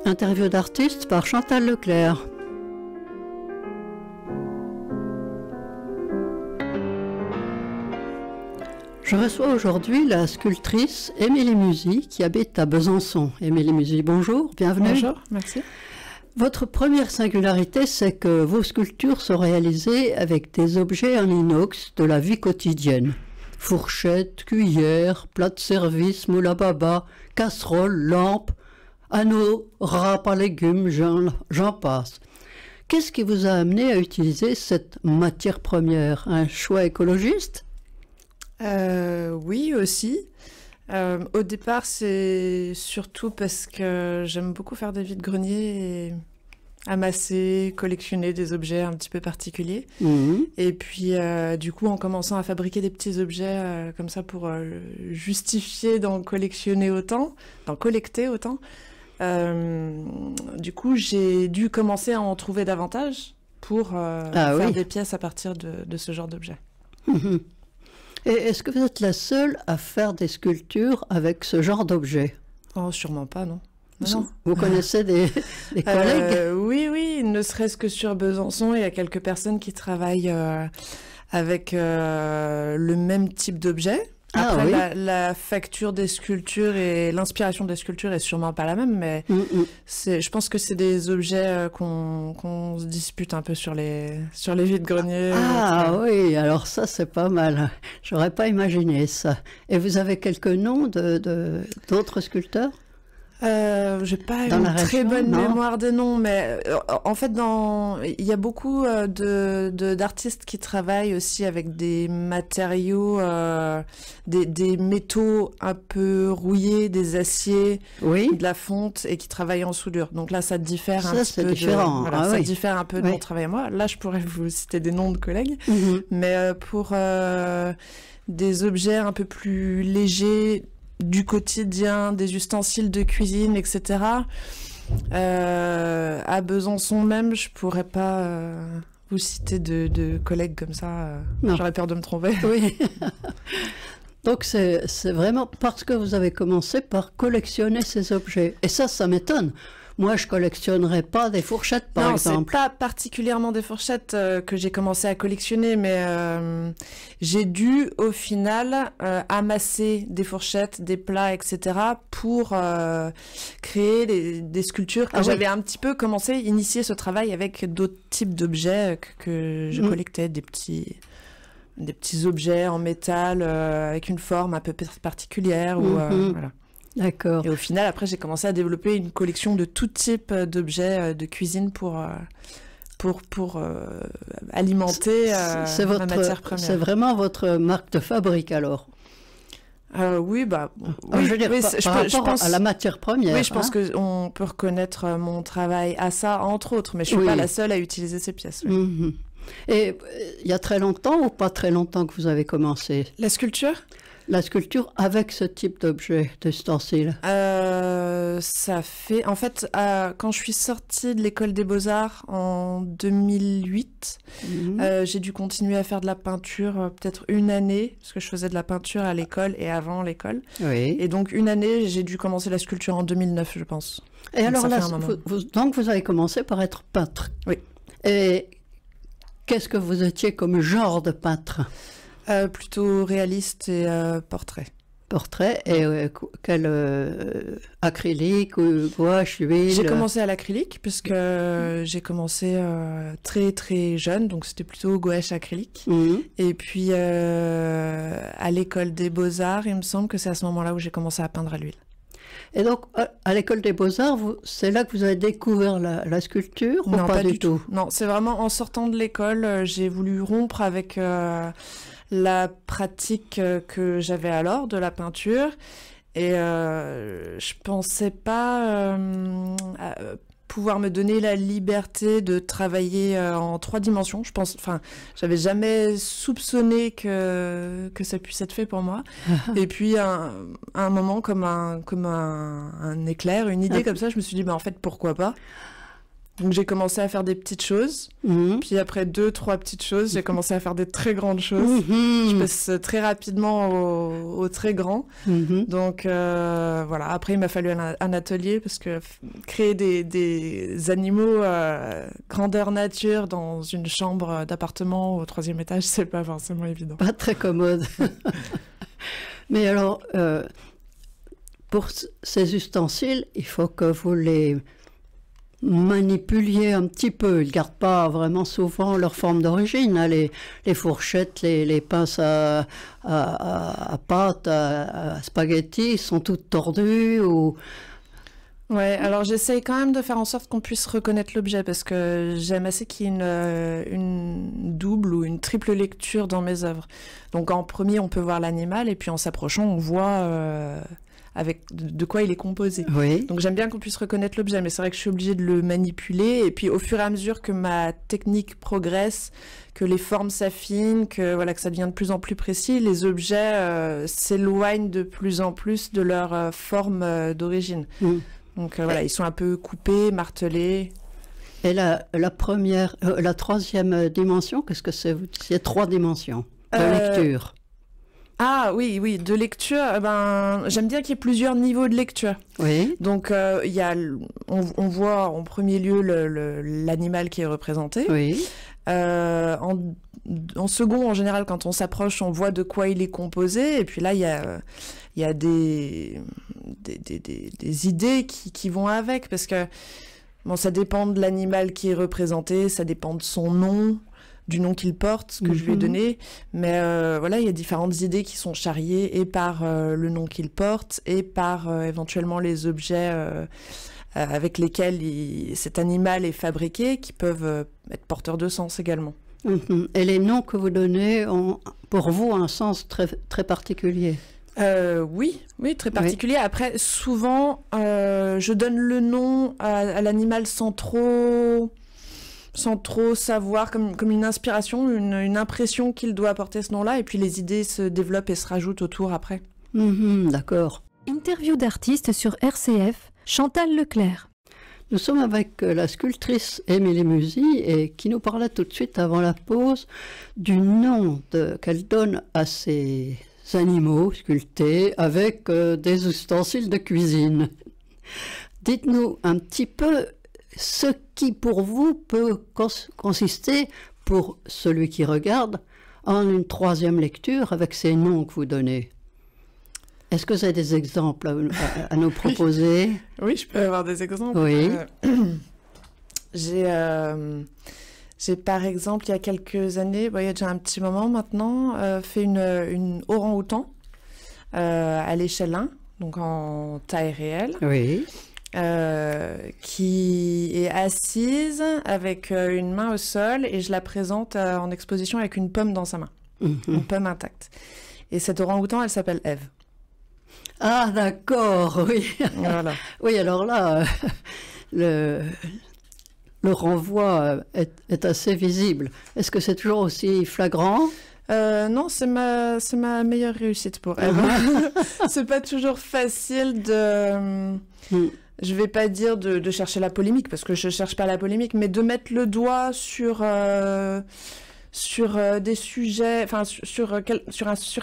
Interview d'artiste par Chantal Leclerc. Je reçois aujourd'hui la sculptrice Émilie Musy qui habite à Besançon. Émilie Musy, bonjour, bienvenue. Bonjour, merci. Votre première singularité, c'est que vos sculptures sont réalisées avec des objets en inox de la vie quotidienne. Fourchettes, cuillères, plats de service, moule à baba, casseroles, lampes, anneaux, râpes à légumes, j'en passe. Qu'est-ce qui vous a amené à utiliser cette matière première? Un choix écologiste? Oui, aussi. Au départ, c'est surtout parce que j'aime beaucoup faire des vides-greniers et amasser, collectionner des objets un petit peu particuliers. Et puis, du coup, en commençant à fabriquer des petits objets comme ça pour justifier d'en collectionner autant, d'en collecter autant, du coup, j'ai dû commencer à en trouver davantage pour faire des pièces à partir de ce genre d'objets. Et est-ce que vous êtes la seule à faire des sculptures avec ce genre d'objet? Oh, sûrement pas, non. Non. Vous connaissez des collègues? Oui, ne serait-ce que sur Besançon, il y a quelques personnes qui travaillent avec le même type d'objet. Après, la facture des sculptures et l'inspiration des sculptures est sûrement pas la même, mais je pense que c'est des objets qu'on se dispute un peu sur les vides-greniers. Ah oui, alors ça c'est pas mal. J'aurais pas imaginé ça. Et vous avez quelques noms d'autres sculpteurs? J'ai pas une très bonne mémoire des noms, mais en fait, il y a beaucoup d'artistes qui travaillent aussi avec des matériaux, des métaux un peu rouillés, des aciers, de la fonte, et qui travaillent en soudure. Donc là, ça diffère un petit peu. Différent. Ça diffère un peu de mon travail à moi. Là, je pourrais vous citer des noms de collègues, mais pour des objets un peu plus légers, du quotidien, des ustensiles de cuisine, etc. À Besançon même, je pourrais pas vous citer de collègues comme ça. J'aurais peur de me tromper. Oui. Donc c'est vraiment parce que vous avez commencé par collectionner ces objets. Et ça m'étonne. Moi, je collectionnerais pas des fourchettes, par exemple. Non, c'est pas particulièrement des fourchettes que j'ai commencé à collectionner, mais j'ai dû, au final, amasser des fourchettes, des plats, etc., pour créer des sculptures. J'avais un petit peu initié ce travail avec d'autres types d'objets que je collectais, des petits objets en métal avec une forme un peu particulière. Voilà. D'accord. Et au final, après, j'ai commencé à développer une collection de tout type d'objets de cuisine pour alimenter ma matière première. C'est vraiment votre marque de fabrique, alors? Oui, je veux dire, je pense à la matière première. Oui, je pense qu'on peut reconnaître mon travail à ça, entre autres, mais je ne suis pas la seule à utiliser ces pièces. Oui. Et il y a très longtemps ou pas très longtemps que vous avez commencé? La sculpture? La sculpture avec ce type d'objet, d'ustensile? Ça fait... En fait, quand je suis sortie de l'école des Beaux-Arts en 2008, j'ai dû continuer à faire de la peinture peut-être une année, parce que je faisais de la peinture à l'école et avant l'école. Oui. Et donc, une année, j'ai dû commencer la sculpture en 2009, je pense. Et donc, alors là, donc vous avez commencé par être peintre? Oui. Et qu'est-ce que vous étiez comme genre de peintre? Plutôt réaliste et portrait. Portrait et quel acrylique ou gouache, huile? J'ai commencé à l'acrylique puisque j'ai commencé très très jeune, donc c'était plutôt gouache acrylique. Et puis à l'école des Beaux-Arts, il me semble que c'est à ce moment-là où j'ai commencé à peindre à l'huile. Et donc, à l'école des Beaux-Arts, c'est là que vous avez découvert la sculpture? Non, ou pas du tout? Non, c'est vraiment en sortant de l'école, j'ai voulu rompre avec la pratique que j'avais alors de la peinture. Et je pensais pas pouvoir me donner la liberté de travailler en 3 dimensions. J'avais jamais soupçonné que ça puisse être fait pour moi. Et puis, à un moment, comme un éclair, une idée comme ça, je me suis dit, en fait, pourquoi pas? Donc j'ai commencé à faire des petites choses, puis après 2-3 petites choses, j'ai commencé à faire des très grandes choses. Je passe très rapidement au très grand. Donc voilà, après il m'a fallu un atelier parce que créer des animaux grandeur nature dans une chambre d'appartement au 3e étage, c'est pas forcément évident. Pas très commode. Mais alors, pour ces ustensiles, il faut que vous les manipuliez un petit peu. Ils ne gardent pas vraiment souvent leur forme d'origine. Hein. Les fourchettes, les pinces à pâte, à spaghetti sont toutes tordues ou... Ouais, alors j'essaye quand même de faire en sorte qu'on puisse reconnaître l'objet parce que j'aime assez qu'il y ait une double ou une triple lecture dans mes œuvres. Donc en premier, on peut voir l'animal et puis en s'approchant, on voit avec de quoi il est composé. Oui. Donc j'aime bien qu'on puisse reconnaître l'objet, mais c'est vrai que je suis obligée de le manipuler et puis au fur et à mesure que ma technique progresse, que les formes s'affinent, que voilà que ça devient de plus en plus précis, les objets s'éloignent de plus en plus de leur forme d'origine. Donc voilà, ils sont un peu coupés, martelés. Et la troisième dimension, qu'est-ce que c'est? C'est 3 dimensions de lecture. Ah oui, de lecture, j'aime bien qu'il y ait plusieurs niveaux de lecture. Oui. Donc on voit en premier lieu l'animal qui est représenté. Oui. En second, en général, quand on s'approche, on voit de quoi il est composé. Et puis là, il y a des idées qui vont avec. Parce que ça dépend de l'animal qui est représenté, ça dépend de son nom, du nom qu'il porte, ce que je lui ai donné. Mais voilà, il y a différentes idées qui sont charriées et par le nom qu'il porte et par éventuellement les objets avec lesquels cet animal est fabriqué, qui peuvent être porteurs de sens également. Et les noms que vous donnez ont pour vous un sens très, très particulier. Oui, très particulier. Oui. Après, souvent, je donne le nom à l'animal sans trop savoir, comme une inspiration, une impression qu'il doit apporter ce nom-là, et puis les idées se développent et se rajoutent autour après. D'accord. Interview d'artiste sur RCF, Chantal Leclerc. Nous sommes avec la sculptrice Émilie Musy et qui nous parlait tout de suite avant la pause du nom qu'elle donne à ces animaux sculptés avec des ustensiles de cuisine. Dites-nous un petit peu ce qui pour vous peut consister, pour celui qui regarde, en une 3e lecture avec ces noms que vous donnez. Est-ce que vous avez des exemples à nous proposer? Oui, je peux avoir des exemples. Oui. J'ai par exemple, il y a quelques années, il y a déjà un petit moment maintenant, fait une orang-outan à l'échelle 1, donc en taille réelle. Oui. Qui est assise avec une main au sol et je la présente en exposition avec une pomme dans sa main, une pomme intacte. Et cette orang-outan, elle s'appelle Ève. Ah d'accord, oui. Voilà. Oui, alors là, le renvoi est assez visible. Est-ce que c'est toujours aussi flagrant? Non, c'est ma meilleure réussite pour Ève. C'est pas toujours facile de... Je vais pas dire de chercher la polémique, parce que je cherche pas la polémique, mais de mettre le doigt sur des sujets, enfin sur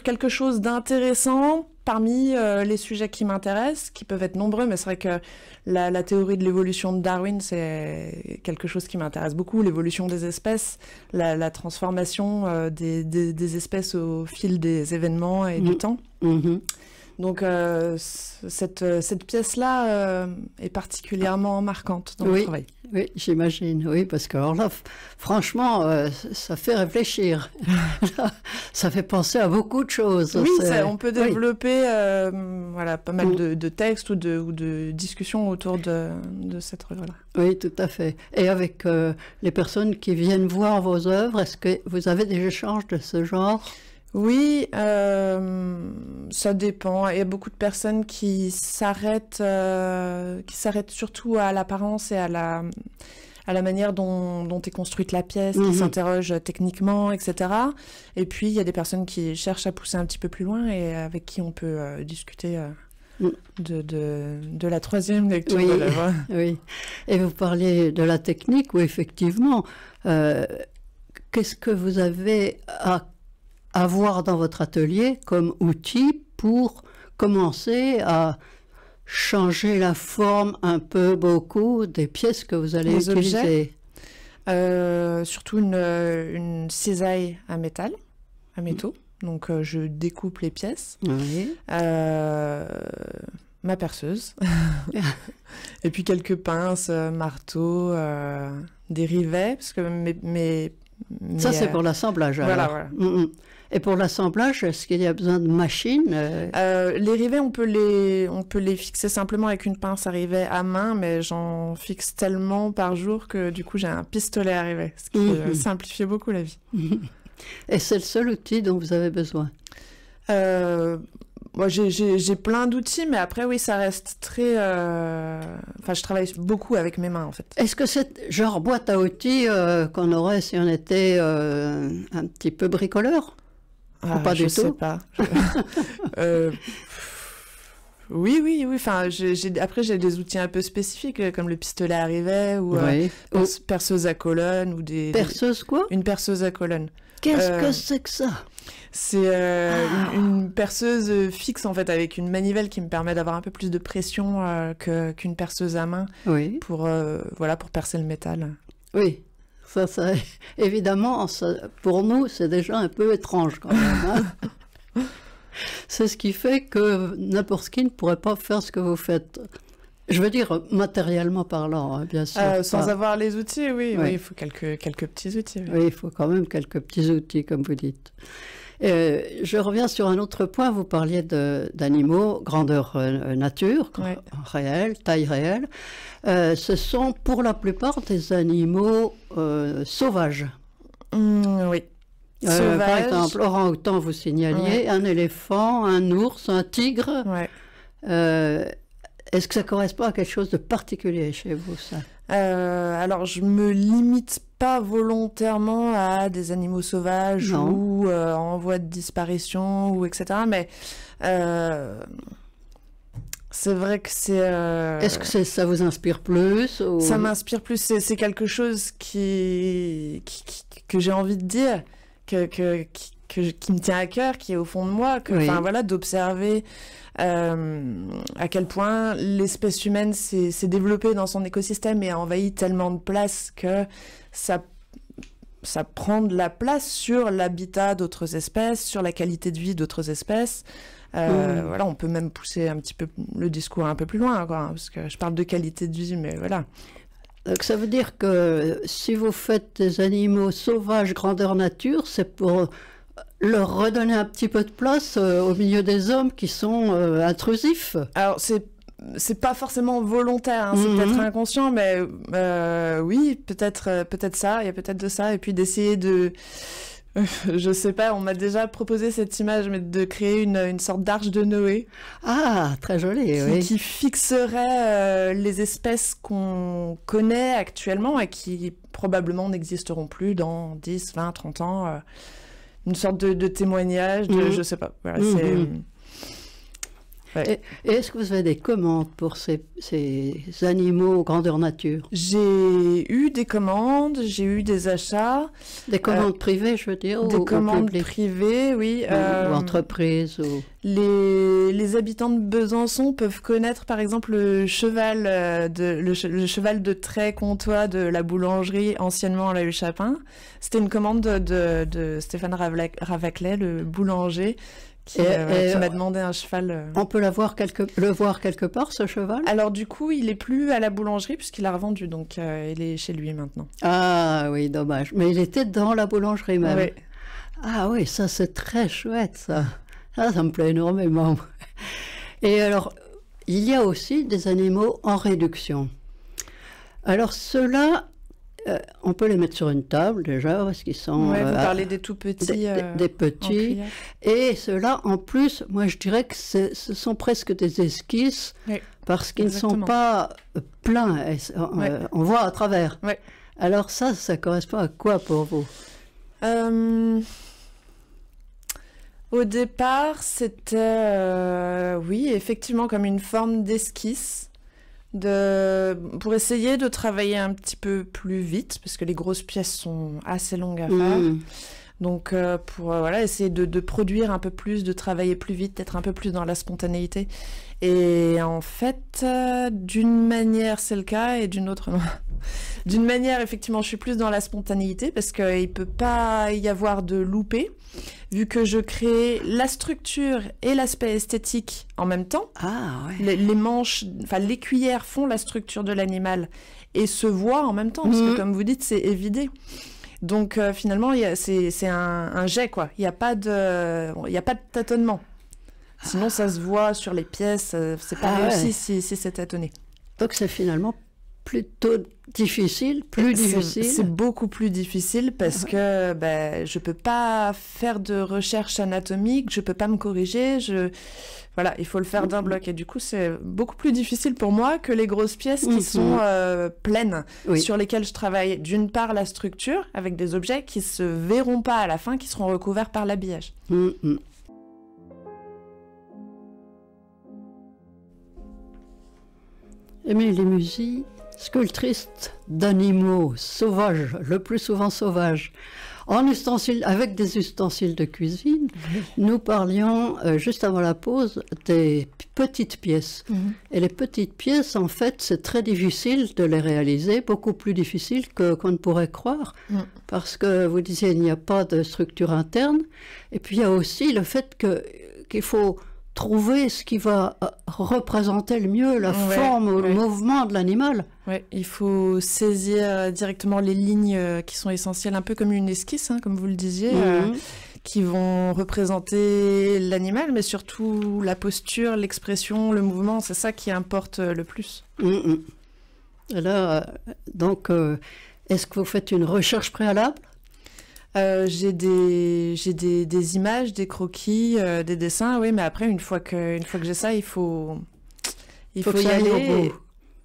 quelque chose d'intéressant parmi les sujets qui m'intéressent, qui peuvent être nombreux, mais c'est vrai que la théorie de l'évolution de Darwin, c'est quelque chose qui m'intéresse beaucoup, l'évolution des espèces, la transformation des espèces au fil des événements et du temps. Donc cette pièce-là est particulièrement marquante dans le travail. Oui, j'imagine, oui, parce que alors là, franchement, ça fait réfléchir. Ça fait penser à beaucoup de choses. Oui, on peut développer pas mal de textes ou de discussions autour de cette œuvre-là. Oui, tout à fait. Et avec les personnes qui viennent voir vos œuvres, est-ce que vous avez des échanges de ce genre ? Oui, ça dépend. Il y a beaucoup de personnes qui s'arrêtent surtout à l'apparence et à la manière dont est construite la pièce, qui s'interrogent techniquement, etc. Et puis, il y a des personnes qui cherchent à pousser un petit peu plus loin et avec qui on peut discuter de la troisième lecture Oui. de l'œuvre. Oui. Et vous parliez de la technique, où effectivement, qu'est-ce que vous avez à avoir dans votre atelier comme outil pour commencer à changer la forme un peu, beaucoup des pièces que vous allez Les utiliser? Surtout une cisaille à métaux. Donc je découpe les pièces. Oui. Ma perceuse. Et puis quelques pinces, marteaux, des rivets, parce que Ça, c'est pour l'assemblage. Voilà, alors. voilà. Et pour l'assemblage, est-ce qu'il y a besoin de machines? Les rivets, on peut les fixer simplement avec une pince à rivet à main, mais j'en fixe tellement par jour que du coup j'ai un pistolet à rivet, ce qui simplifie beaucoup la vie. Et c'est le seul outil dont vous avez besoin? Moi, j'ai plein d'outils, mais après, oui, ça reste très... Enfin, je travaille beaucoup avec mes mains, en fait. Est-ce que c'est genre boîte à outils qu'on aurait si on était un petit peu bricoleur? Ou pas du tout? Je sais pas. Oui. Enfin, après, j'ai des outils un peu spécifiques, comme le pistolet à rivet ou Oui. perceuse à colonne ou des... Perceuse quoi? Une perceuse à colonne. Qu'est-ce que c'est que ça? C'est une perceuse fixe, en fait, avec une manivelle qui me permet d'avoir un peu plus de pression qu'une perceuse à main Oui. pour percer le métal. Oui. Ça, évidemment, pour nous, c'est déjà un peu étrange quand même. Hein. C'est ce qui fait que n'importe qui ne pourrait pas faire ce que vous faites. Je veux dire, matériellement parlant, hein, bien sûr. Sans avoir les outils, oui, Oui. il faut quelques petits outils. Oui. Oui, il faut quand même quelques petits outils, comme vous dites. Je reviens sur un autre point. Vous parliez d'animaux, grandeur nature, Ouais. réelle, taille réelle. Ce sont pour la plupart des animaux sauvages. Oui. Par Sauvage. exemple, orang-outan, vous signaliez, un éléphant, un ours, un tigre. Ouais. Est-ce que ça correspond à quelque chose de particulier chez vous, ça? Alors, je me limite pas volontairement à des animaux sauvages Non. ou en voie de disparition ou etc. Mais c'est vrai que c'est. Est-ce que ça vous inspire plus ou... Ça m'inspire plus. C'est quelque chose que j'ai envie de dire, qui me tient à cœur, qui est au fond de moi, Oui. d'observer à quel point l'espèce humaine s'est développée dans son écosystème et a envahi tellement de place que ça prend de la place sur l'habitat d'autres espèces, sur la qualité de vie d'autres espèces. Voilà, on peut même pousser un petit peu le discours un peu plus loin, quoi, hein, parce que je parle de qualité de vie, mais voilà. Donc ça veut dire que si vous faites des animaux sauvages grandeur nature, c'est pour leur redonner un petit peu de place au milieu des hommes qui sont intrusifs. Alors, c'est pas forcément volontaire, hein, c'est peut-être inconscient, mais oui, peut-être ça, il y a peut-être de ça, et puis d'essayer de... je sais pas, on m'a déjà proposé cette image, mais de créer une sorte d'arche de Noé. Ah, très joli, oui. Qui fixerait les espèces qu'on connaît actuellement et qui probablement n'existeront plus dans 10, 20, 30 ans. Une sorte de témoignage, je sais pas. Voilà, c'est... Ouais. Et est-ce que vous avez des commandes pour ces animaux grandeur nature? J'ai eu des commandes, j'ai eu des achats. Des commandes privées, je veux dire? Des commandes privées, oui. Ou entreprises ou... Les habitants de Besançon peuvent connaître, par exemple, le cheval de trait comtois de la boulangerie, anciennement à la Huchapin. C'était une commande de Stéphane Ravaclet, le boulanger, qui m'a demandé un cheval. On peut le voir quelque part, ce cheval? Alors du coup, il est plus à la boulangerie puisqu'il a revendu, donc il est chez lui maintenant. Ah oui, dommage. Mais il était dans la boulangerie même. Oui. Ah oui, ça c'est très chouette, ça. Ça me plaît énormément. Et alors, il y a aussi des animaux en réduction. Alors ceux-là, on peut les mettre sur une table déjà, parce qu'ils sont... Ouais, vous parlez des tout petits. Des petits. Et ceux-là, en plus, moi je dirais que ce sont presque des esquisses, oui, parce qu'ils ne sont pas pleins. On voit à travers. Ouais. Alors ça correspond à quoi pour vous? Au départ, c'était, oui, effectivement, comme une forme d'esquisse pour essayer de travailler un petit peu plus vite, parce que les grosses pièces sont assez longues à faire. Donc, pour voilà, essayer de produire un peu plus, de travailler plus vite, d'être un peu plus dans la spontanéité. Et en fait, d'une manière, c'est le cas, et d'une autre, non. D'une manière, effectivement, je suis plus dans la spontanéité, parce qu'il ne peut pas y avoir de loupé, vu que je crée la structure et l'aspect esthétique en même temps. Ah, ouais. Les manches, enfin, les cuillères font la structure de l'animal et se voient en même temps, parce que, comme vous dites, c'est évidé. Donc finalement, c'est un jet, quoi. Il n'y a pas de tâtonnement. Sinon, ça se voit sur les pièces. C'est pas réussi si c'est tâtonné. Donc c'est finalement plutôt difficile, plus difficile. C'est beaucoup plus difficile parce que je peux pas faire de recherche anatomique, je peux pas me corriger. Voilà, il faut le faire d'un bloc. Et du coup, c'est beaucoup plus difficile pour moi que les grosses pièces qui sont pleines, sur lesquelles je travaille. D'une part, la structure, avec des objets qui se verront pas à la fin, qui seront recouverts par l'habillage. Émilie Musy, sculptrice d'animaux sauvages, le plus souvent sauvages. Avec des ustensiles de cuisine, nous parlions juste avant la pause des petites pièces. Et les petites pièces, en fait, c'est très difficile de les réaliser, beaucoup plus difficile qu'on ne pourrait croire, parce que vous disiez il n'y a pas de structure interne. Et puis il y a aussi le fait qu'il faut trouver ce qui va représenter le mieux la forme ou le mouvement de l'animal. Oui, il faut saisir directement les lignes qui sont essentielles, un peu comme une esquisse, hein, comme vous le disiez, qui vont représenter l'animal, mais surtout la posture, l'expression, le mouvement, c'est ça qui importe le plus. Et là, donc, est-ce que vous faites une recherche préalable ? J'ai des images, des croquis, des dessins, oui, mais après, une fois que j'ai ça, il faut y aller. Au bout.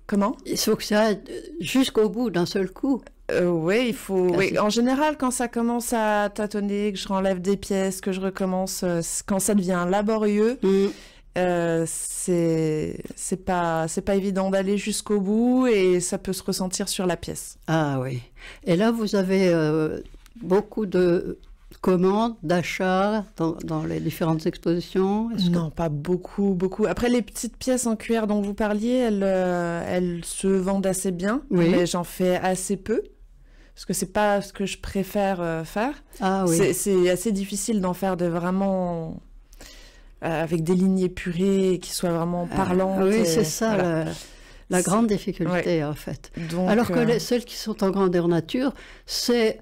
Comment ? Il faut que ça aille jusqu'au bout d'un seul coup. Oui, il faut. Oui. En général, quand ça commence à tâtonner, que je renlève des pièces, que je recommence, quand ça devient laborieux, c'est pas évident d'aller jusqu'au bout et ça peut se ressentir sur la pièce. Ah oui. Et là, vous avez beaucoup de commandes, d'achats dans les différentes expositions? Non, pas beaucoup. Après, les petites pièces en cuir dont vous parliez, elles se vendent assez bien, mais j'en fais assez peu. Parce que c'est pas ce que je préfère faire. Ah oui. C'est assez difficile d'en faire vraiment avec des lignes épurées qui soient vraiment parlantes. Oui, c'est ça la grande difficulté en fait. Donc, alors que celles qui sont en grandeur nature, c'est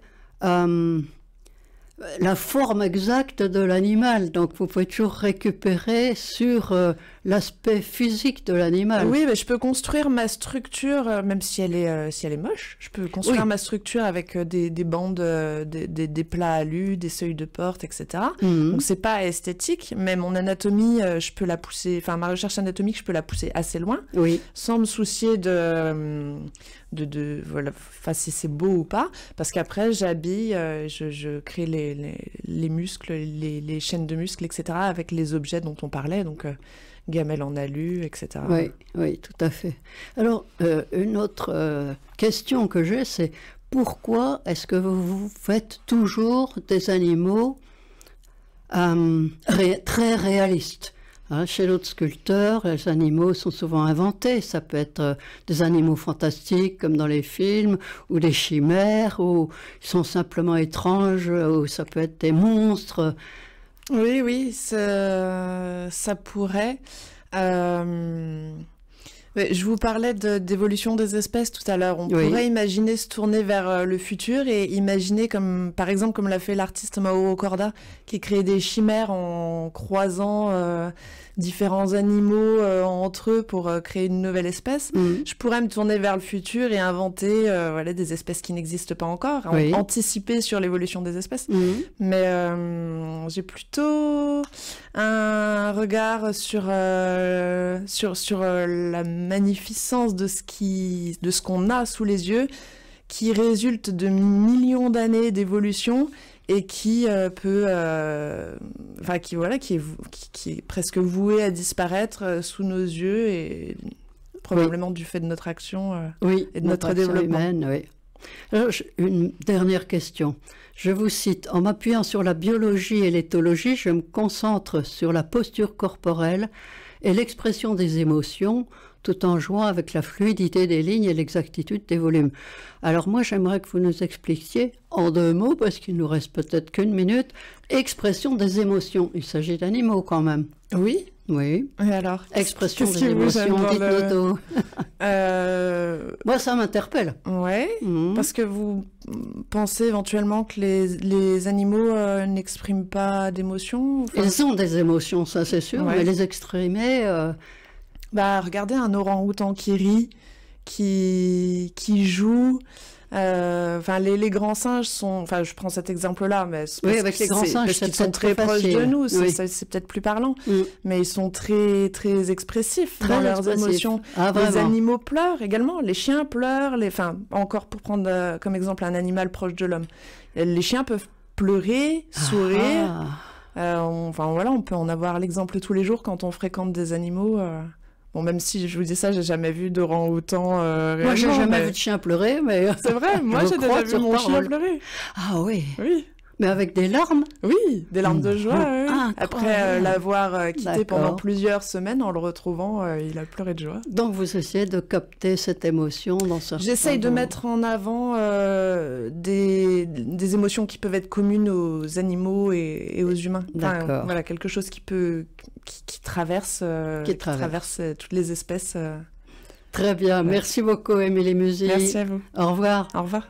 la forme exacte de l'animal. Donc vous pouvez toujours récupérer sur l'aspect physique de l'animal. Oui, mais je peux construire ma structure, même si elle est moche. Je peux construire ma structure avec des bandes, des plats alus, des seuils de porte, etc. Donc c'est pas esthétique, mais mon anatomie, je peux la pousser. Enfin, ma recherche anatomique, je peux la pousser assez loin, sans me soucier voilà, si c'est beau ou pas, parce qu'après j'habille, je crée les muscles, les chaînes de muscles, etc. avec les objets dont on parlait, donc gamelle en alu, etc. Oui, tout à fait. Alors, une autre question que j'ai, c'est pourquoi est-ce que vous faites toujours des animaux très réalistes? Chez l'autre sculpteur, les animaux sont souvent inventés. Ça peut être des animaux fantastiques, comme dans les films, ou des chimères, ou ils sont simplement étranges, ou ça peut être des monstres. Oui, ça pourrait. Je vous parlais d'évolution des espèces tout à l'heure. On pourrait imaginer se tourner vers le futur et imaginer, par exemple, comme l'a fait l'artiste Mauro Corda, qui crée des chimères en croisant différents animaux entre eux pour créer une nouvelle espèce. Je pourrais me tourner vers le futur et inventer des espèces qui n'existent pas encore, anticiper sur l'évolution des espèces. Mais j'ai plutôt un regard sur la magnificence de ce qu'on a sous les yeux, qui résulte de millions d'années d'évolution et qui qui est presque voué à disparaître sous nos yeux et probablement du fait de notre action et de notre développement. Humaine, oui. Alors, une dernière question. Je vous cite, en m'appuyant sur la biologie et l'éthologie, je me concentre sur la posture corporelle et l'expression des émotions, tout en jouant avec la fluidité des lignes et l'exactitude des volumes. Alors moi, j'aimerais que vous nous expliquiez, en 2 mots, parce qu'il nous reste peut-être qu'1 minute, expression des émotions. Il s'agit d'animaux quand même. Oui. Oui. Et alors, expression des émotions, dites-nous tout. Moi, ça m'interpelle. Ouais, parce que vous pensez éventuellement que les animaux n'expriment pas d'émotions? Ils ont des émotions, ça c'est sûr, mais les exprimer... regardez un orang-outan qui rit, qui joue... les grands singes sont... Enfin, je prends cet exemple-là, mais... Oui, avec les grands singes, parce qu'ils sont très proches de nous, c'est peut-être plus parlant. Mais ils sont très, très expressifs dans leurs émotions. Les animaux pleurent également. Les chiens pleurent. Encore pour prendre comme exemple un animal proche de l'homme. Les chiens peuvent pleurer, sourire. On peut en avoir l'exemple tous les jours quand on fréquente des animaux... Bon, même si je vous dis ça, j'ai jamais vu d'orang-outan réellement. Moi, j'ai jamais vu de chien pleurer, mais... C'est vrai, moi j'ai déjà vu mon chien pleurer. Ah oui. Oui. Mais avec des larmes? Oui, des larmes de joie. Oui. Après l'avoir quitté pendant plusieurs semaines, en le retrouvant, il a pleuré de joie. Donc vous essayez de capter cette émotion dans certains... J'essaye de mettre en avant des émotions qui peuvent être communes aux animaux et aux humains. D'accord. Voilà, quelque chose qui traverse toutes les espèces. Très bien. Merci beaucoup, Émilie Musi. Merci à vous. Au revoir. Au revoir.